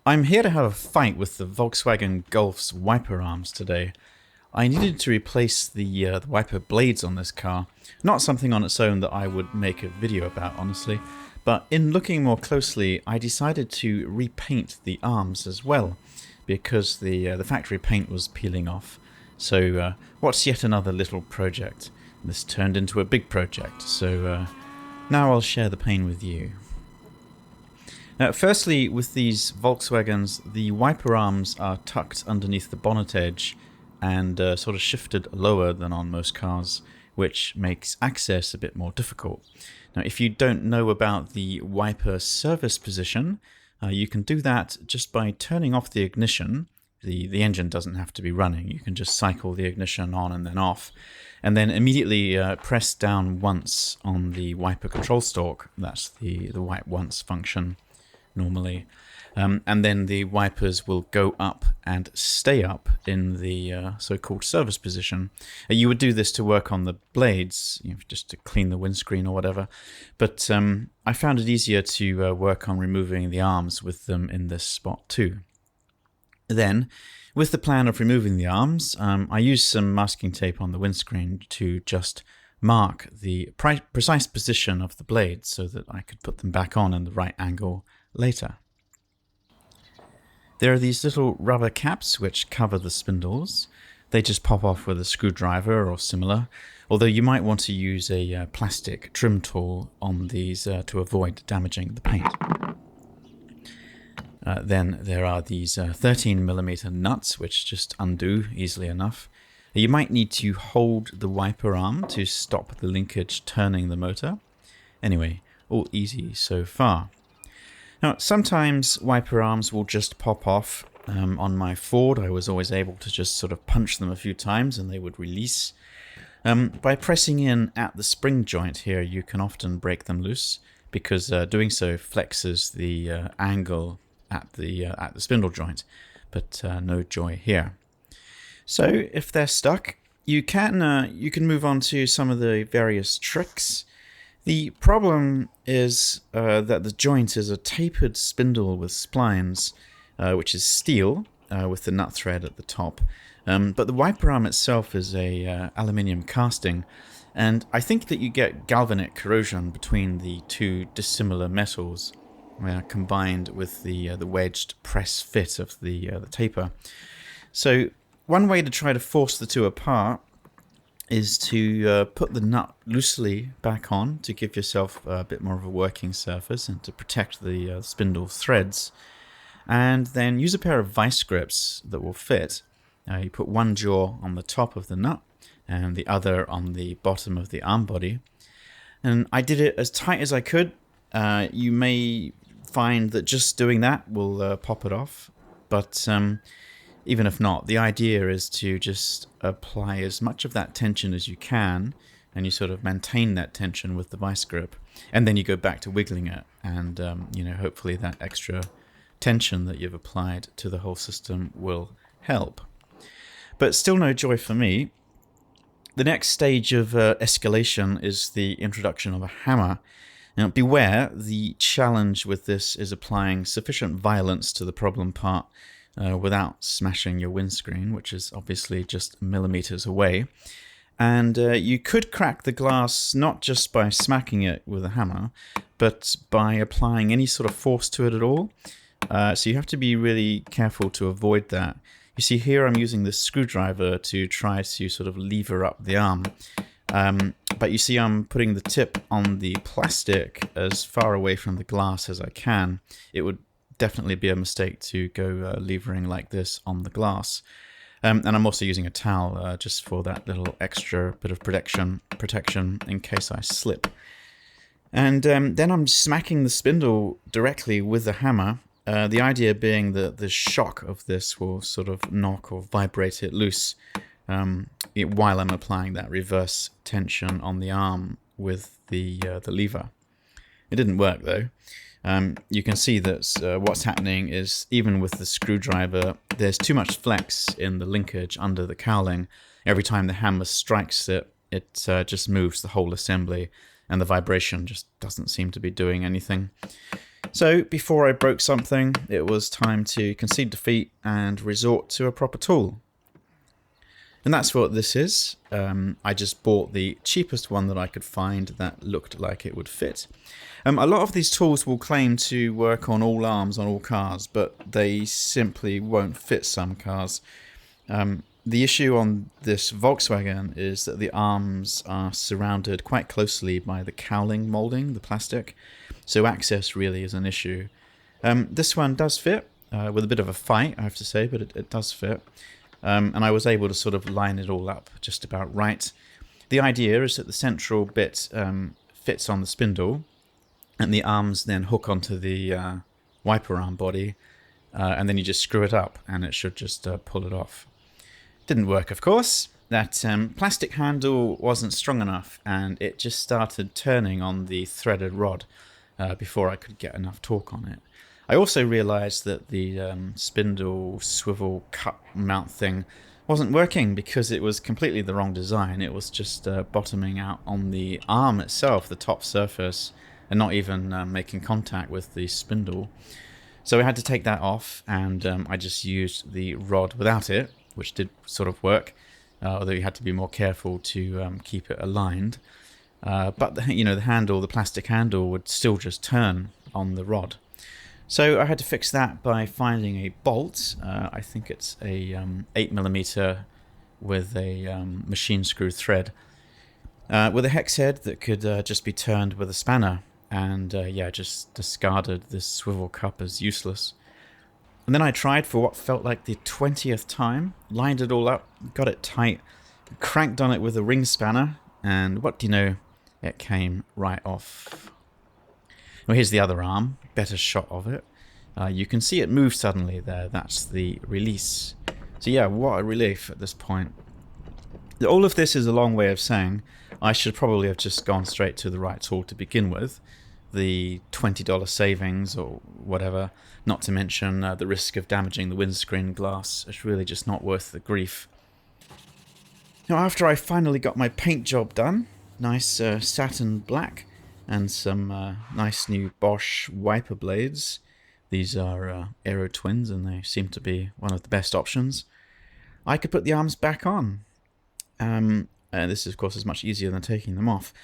I'm here to have a fight with the Volkswagen Golf's wiper arms today. I needed to replace the wiper blades on this car. Not something on its own that I would make a video about, honestly. But in looking more closely, I decided to repaint the arms as well, because the factory paint was peeling off. So what's yet another little project? This turned into a big project, so now I'll share the pain with you. Now, firstly, with these Volkswagens, the wiper arms are tucked underneath the bonnet edge and sort of shifted lower than on most cars, which makes access a bit more difficult. Now, if you don't know about the wiper service position, you can do that just by turning off the ignition. The engine doesn't have to be running. You can just cycle the ignition on and then off, and then immediately press down once on the wiper control stalk. That's the wipe once function normally. And then the wipers will go up and stay up in the so-called service position. You would do this to work on the blades, just to clean the windscreen or whatever. But I found it easier to work on removing the arms with them in this spot too. Then, with the plan of removing the arms, I used some masking tape on the windscreen to just mark the precise position of the blades so that I could put them back on in the right angle later. There are these little rubber caps which cover the spindles. They just pop off with a screwdriver or similar, although you might want to use a plastic trim tool on these to avoid damaging the paint. Then there are these 13mm nuts which just undo easily enough. You might need to hold the wiper arm to stop the linkage turning the motor. Anyway, all easy so far. Now, sometimes wiper arms will just pop off. On my Ford, I was always able to just sort of punch them a few times and they would release. By pressing in at the spring joint here, you can often break them loose because doing so flexes the angle at the spindle joint, but no joy here. So if they're stuck, you can move on to some of the various tricks. The problem is that the joint is a tapered spindle with splines, which is steel with the nut thread at the top. But the wiper arm itself is a aluminium casting, and I think that you get galvanic corrosion between the two dissimilar metals combined with the wedged press fit of the taper. So one way to try to force the two apart is to put the nut loosely back on to give yourself a bit more of a working surface and to protect the spindle threads. And then use a pair of vice grips that will fit. You put one jaw on the top of the nut and the other on the bottom of the arm body. And I did it as tight as I could. You may find that just doing that will pop it off. But even if not, the idea is to just apply as much of that tension as you can, and you sort of maintain that tension with the vice grip, and then you go back to wiggling it, and hopefully that extra tension that you've applied to the whole system will help. But still no joy for me. The next stage of escalation is the introduction of a hammer. Now beware, the challenge with this is applying sufficient violence to the problem part without smashing your windscreen, which is obviously just millimeters away. And you could crack the glass not just by smacking it with a hammer, but by applying any sort of force to it at all. So you have to be really careful to avoid that. You see here I'm using this screwdriver to try to sort of lever up the arm. But you see I'm putting the tip on the plastic as far away from the glass as I can. It would definitely be a mistake to go levering like this on the glass. And I'm also using a towel just for that little extra bit of protection in case I slip. And then I'm smacking the spindle directly with the hammer. The idea being that the shock of this will sort of knock or vibrate it loose while I'm applying that reverse tension on the arm with the lever. It didn't work though. You can see that what's happening is, even with the screwdriver, there's too much flex in the linkage under the cowling. Every time the hammer strikes it, it just moves the whole assembly, and the vibration just doesn't seem to be doing anything. So before I broke something, it was time to concede defeat and resort to a proper tool. And that's what this is. I just bought the cheapest one that I could find that looked like it would fit. A lot of these tools will claim to work on all arms on all cars, but they simply won't fit some cars. The issue on this Volkswagen is that the arms are surrounded quite closely by the cowling molding, the plastic, so access really is an issue. This one does fit, with a bit of a fight, I have to say, but it does fit. And I was able to sort of line it all up just about right. The idea is that the central bit fits on the spindle, and the arms then hook onto the wiper arm body, and then you just screw it up, and it should just pull it off. Didn't work, of course. That plastic handle wasn't strong enough, and it just started turning on the threaded rod before I could get enough torque on it. I also realized that the spindle swivel cup mount thing wasn't working because it was completely the wrong design. It was just bottoming out on the arm itself, the top surface, and not even making contact with the spindle. So I had to take that off, and I just used the rod without it, which did sort of work, although you had to be more careful to keep it aligned. But the handle, the plastic handle, would still just turn on the rod. So I had to fix that by finding a bolt. I think it's a 8mm with a machine screw thread with a hex head that could just be turned with a spanner, and just discarded this swivel cup as useless. And then I tried for what felt like the 20th time, lined it all up, got it tight, cranked on it with a ring spanner, and what do you know, it came right off. Well, here's the other arm, better shot of it. You can see it move suddenly there, that's the release. So yeah, what a relief at this point. All of this is a long way of saying I should probably have just gone straight to the right tool to begin with. The $20 savings or whatever, not to mention the risk of damaging the windscreen glass. It's really just not worth the grief. Now, after I finally got my paint job done, nice satin black, and some nice new Bosch wiper blades. These are Aerotwins, and they seem to be one of the best options. I could put the arms back on. This, of course, is much easier than taking them off.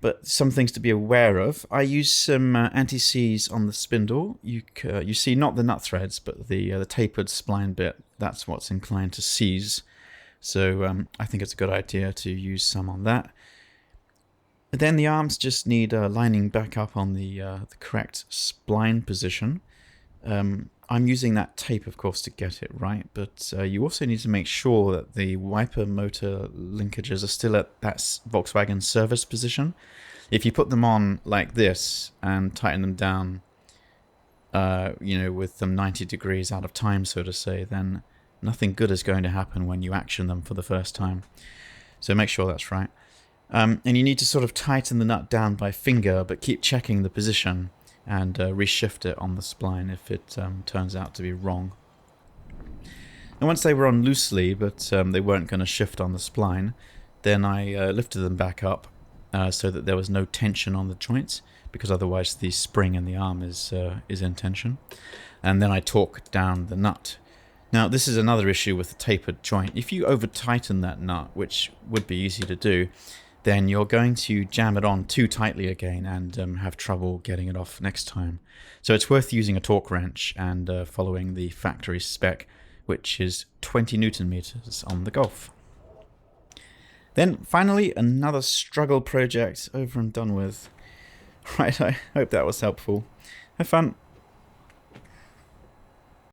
But some things to be aware of. I use some anti-seize on the spindle. You see not the nut threads, but the tapered spline bit. That's what's inclined to seize. So I think it's a good idea to use some on that. Then the arms just need lining back up on the correct spline position. I'm using that tape, of course, to get it right, but you also need to make sure that the wiper motor linkages are still at that Volkswagen service position. If you put them on like this and tighten them down, with them 90 degrees out of time, so to say, then nothing good is going to happen when you action them for the first time. So make sure that's right. And you need to sort of tighten the nut down by finger, but keep checking the position and reshift it on the spline if it turns out to be wrong. And once they were on loosely, but they weren't going to shift on the spline, then I lifted them back up so that there was no tension on the joints, because otherwise the spring in the arm is in tension. And then I torqued down the nut. Now, this is another issue with the tapered joint. If you over-tighten that nut, which would be easy to do, then you're going to jam it on too tightly again and have trouble getting it off next time. So it's worth using a torque wrench and following the factory spec, which is 20 Newton meters on the Golf. Then finally, another struggle project over and done with. Right, I hope that was helpful. Have fun.